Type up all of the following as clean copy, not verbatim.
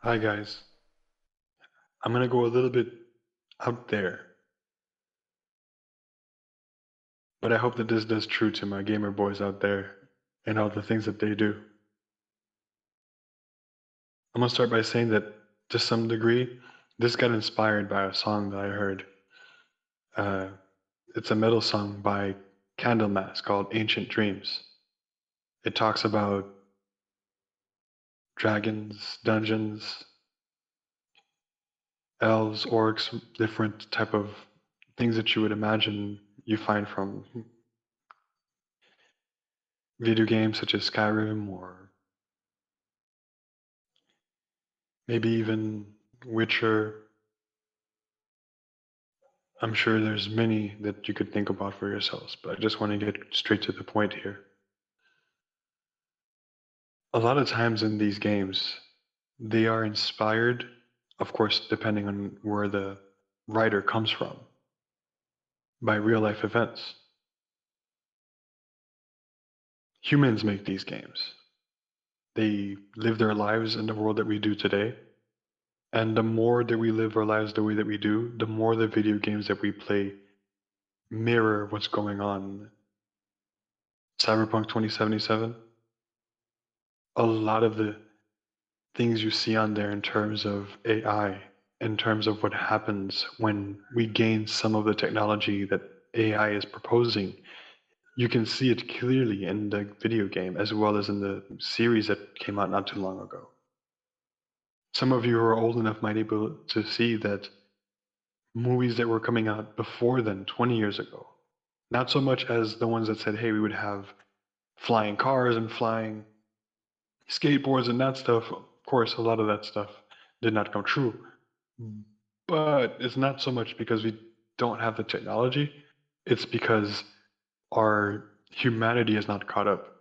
Hi guys. I'm gonna go a little bit out there, but I hope that this does true to my gamer boys out there and all the things that they do. I'm gonna start by saying that to some degree, this got inspired by a song that I heard. Uh, it's a metal song by Candlemass called Ancient Dreams. It talks about dragons, dungeons, elves, orcs, different type of things that you would imagine you find from video games such as Skyrim or maybe even Witcher. I'm sure there's many that you could think about for yourselves, but I just want to get straight to the point here. A lot of times in these games, they are inspired, of course, depending on where the writer comes from, by real life events. Humans make these games. They live their lives in the world that we do today. And the more that we live our lives the way that we do, the more the video games that we play mirror what's going on. Cyberpunk 2077, a lot of the things you see on there in terms of AI, in terms of what happens when we gain some of the technology that AI is proposing, you can see it clearly in the video game as well as in the series that came out not too long ago. Some of you who are old enough might be able to see that movies that were coming out before then, 20 years ago, not so much as the ones that said, hey, we would have flying cars and flying skateboards and that stuff. Of course, a lot of that stuff did not come true. But it's not so much because we don't have the technology, it's because our humanity is not caught up.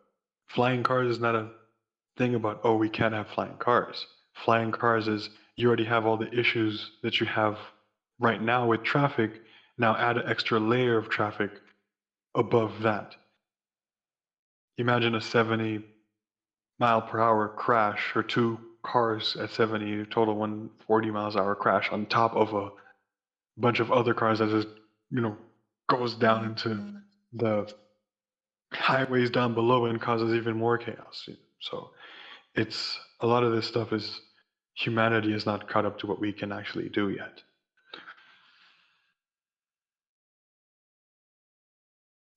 Flying cars is not a thing about, oh, we can't have flying cars. Flying cars is you already have all the issues that you have right now with traffic. Now add an extra layer of traffic above that. Imagine a 70 mile per hour crash or two cars at 70, total 140 miles an hour crash on top of a bunch of other cars that just, you know, goes down into the highways down below and causes even more chaos. So it's a lot of this stuff is humanity is not caught up to what we can actually do yet.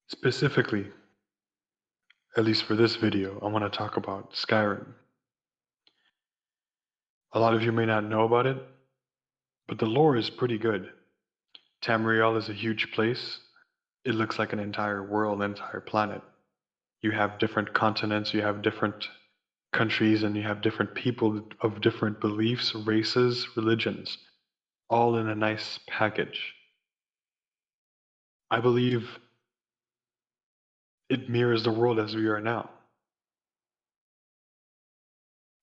Specifically, at least for this video, I want to talk about Skyrim. A lot of you may not know about it, but the lore is pretty good. Tamriel is a huge place. It looks like an entire world, an entire planet. You have different continents, you have different countries, and you have different people of different beliefs, races, religions, all in a nice package. I believe it mirrors the world as we are now.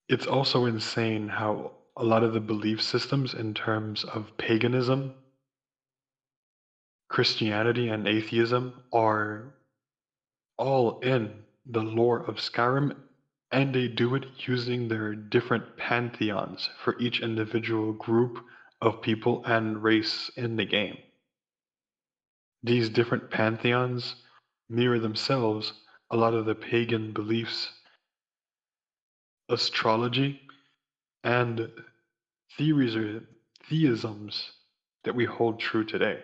It's also insane how a lot of the belief systems in terms of paganism, Christianity, and atheism are all in the lore of Skyrim, and they do it using their different pantheons for each individual group of people and race in the game. These different pantheons mirror themselves a lot of the pagan beliefs, astrology, and theories or theisms that we hold true today.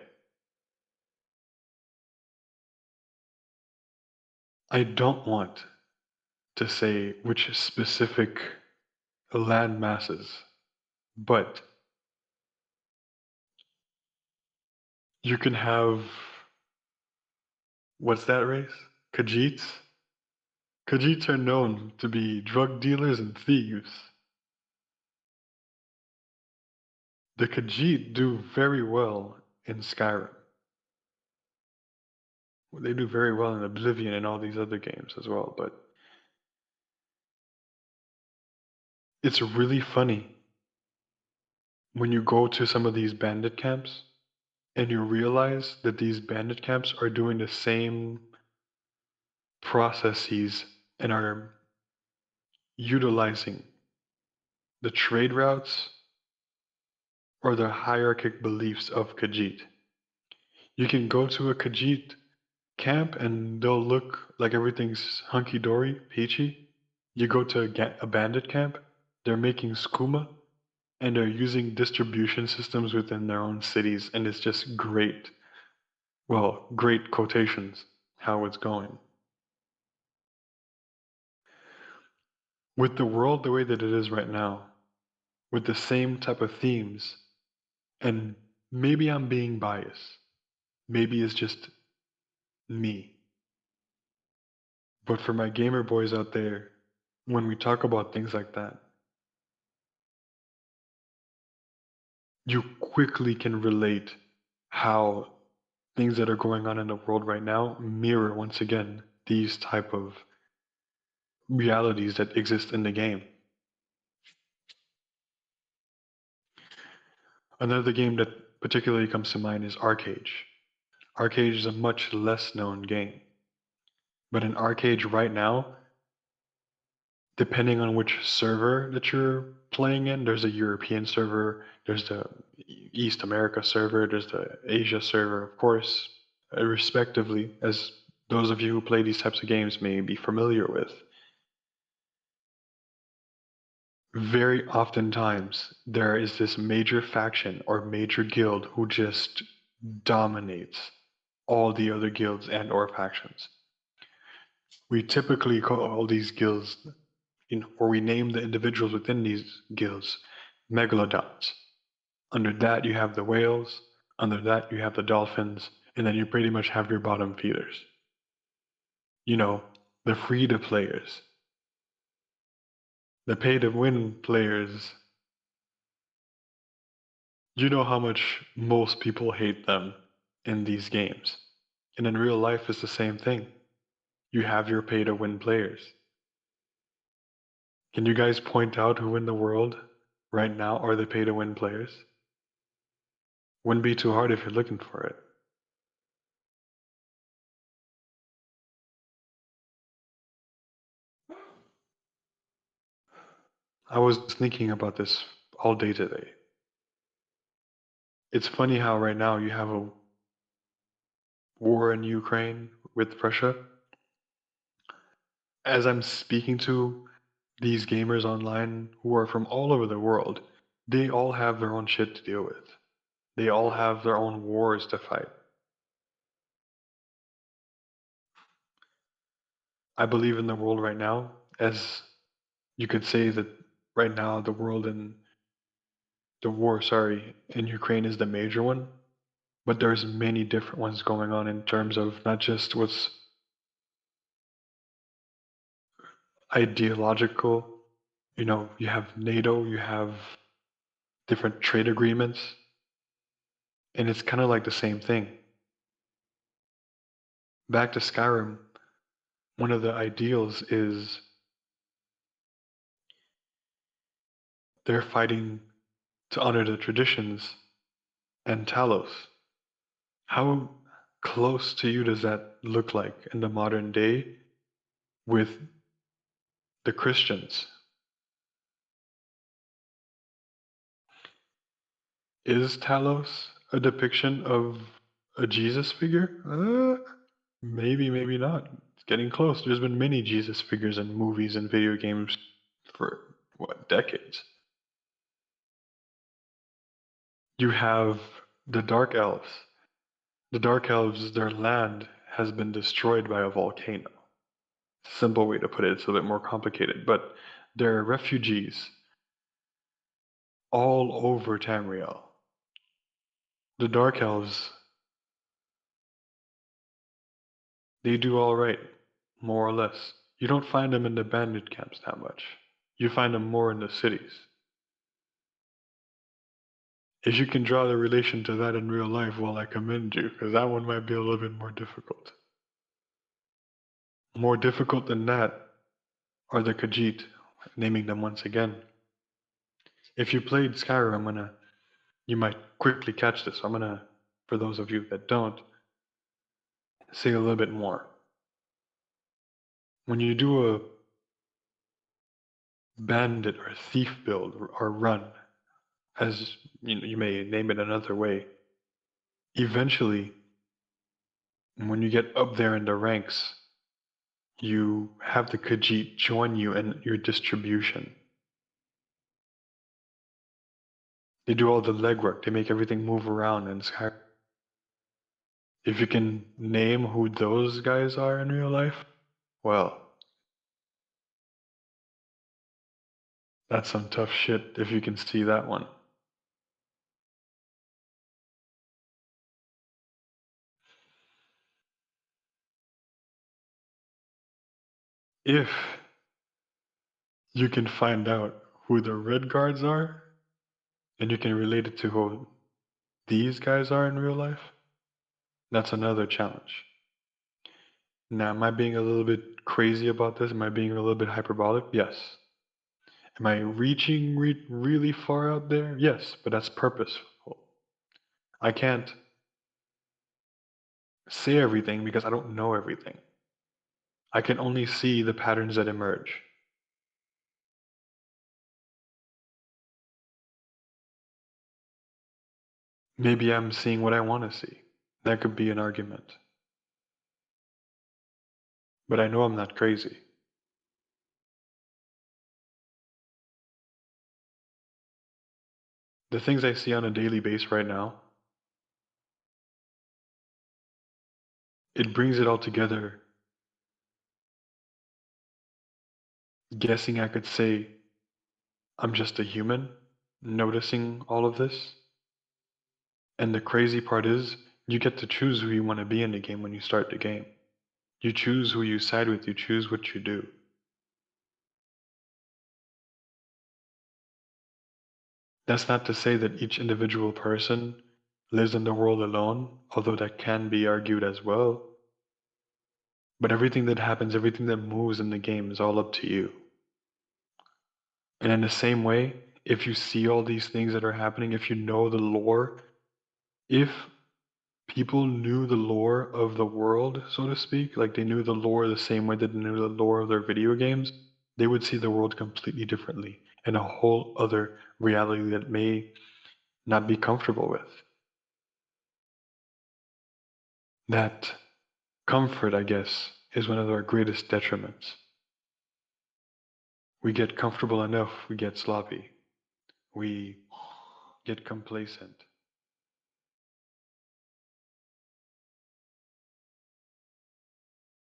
I don't want to say which specific land masses, but you can have what's that race? Khajiits? Khajiits are known to be drug dealers and thieves. The Khajiit do very well in Skyrim. They do very well in Oblivion and all these other games as well, but it's really funny when you go to some of these bandit camps and you realize that these bandit camps are doing the same processes and are utilizing the trade routes, or the hierarchic beliefs of Khajiit. You can go to a Khajiit camp and they'll look like everything's hunky dory, peachy. You go to a bandit camp, they're making skooma and they're using distribution systems within their own cities, and it's just great. Well, great quotations, how it's going. With the world the way that it is right now, with the same type of themes, and maybe I'm being biased, maybe it's just me. But for my gamer boys out there, when we talk about things like that, you quickly can relate how things that are going on in the world right now mirror once again these type of realities that exist in the game. Another game that particularly comes to mind is Arcade. Arcade is a much less known game. But in Arcade right now, depending on which server that you're playing in, there's a European server, there's the East America server, there's the Asia server, of course, respectively, as those of you who play these types of games may be familiar with. Very oftentimes, there is this major faction or major guild who just dominates all the other guilds and or factions. We typically call these guilds, or we name the individuals within these guilds, megalodons. Under that, you have the whales. Under that, you have the dolphins. And then you pretty much have your bottom feeders. You know, the free to players, the pay to win players. You know how much most people hate them in these games. And in real life, it's the same thing. You have your pay to win players. Can you guys point out who in the world right now are the pay to win players? Wouldn't be too hard if you're looking for it. I was thinking about this all day today. It's funny how right now you have a war in Ukraine with Russia. As I'm speaking to these gamers online who are from all over the world, they all have their own shit to deal with. They all have their own wars to fight. I believe in the world right now, as you could say that right now the war, sorry, in Ukraine is the major one, but there's many different ones going on in terms of not just what's ideological. You have NATO, you have different trade agreements, and it's kind of like the same thing. Back to Skyrim, one of the ideals is they're fighting to honor the traditions and Talos. How close to you does that look like in the modern day with the Christians? Is Talos a depiction of a Jesus figure? Maybe, maybe not. It's getting close. There's been many Jesus figures in movies and video games for, what, decades. You have the Dark Elves. The Dark Elves, their land has been destroyed by a volcano. Simple way to put it, it's a bit more complicated, but there are refugees all over Tamriel. The Dark Elves, they do all right, more or less. You don't find them in the bandit camps that much. You find them more in the cities. If you can draw the relation to that in real life, well, I commend you, because that one might be a little bit more difficult. More difficult than that are the Khajiit, naming them once again. If you played Skyrim, you might quickly catch this. I'm gonna, for those of you that don't, say a little bit more. When you do bandit or thief build or run, as you may name it another way, eventually, when you get up there in the ranks, you have the Khajiit join you in your distribution. They do all the legwork, they make everything move around and Sky. If you can name who those guys are in real life, well, that's some tough shit if you can see that one. If you can find out who the red guards are, and you can relate it to who these guys are in real life, that's another challenge. Now, am I being a little bit crazy about this? Am I being a little bit hyperbolic? Yes. Am I reaching really far out there? Yes, but that's purposeful. I can't say everything because I don't know everything. I can only see the patterns that emerge. Maybe I'm seeing what I want to see. That could be an argument. But I know I'm not crazy. The things I see on a daily basis right now, it brings it all together. Guessing I could say I'm just a human, noticing all of this. And the crazy part is, you get to choose who you want to be in the game when you start the game. You choose who you side with, you choose what you do. That's not to say that each individual person lives in the world alone, although that can be argued as well. But everything that happens, everything that moves in the game is all up to you. And in the same way, if you see all these things that are happening, if you know the lore, if people knew the lore of the world, so to speak, like they knew the lore the same way that they knew the lore of their video games, they would see the world completely differently in a whole other reality that may not be comfortable with. That comfort, I guess, is one of our greatest detriments. We get comfortable enough, we get sloppy, we get complacent.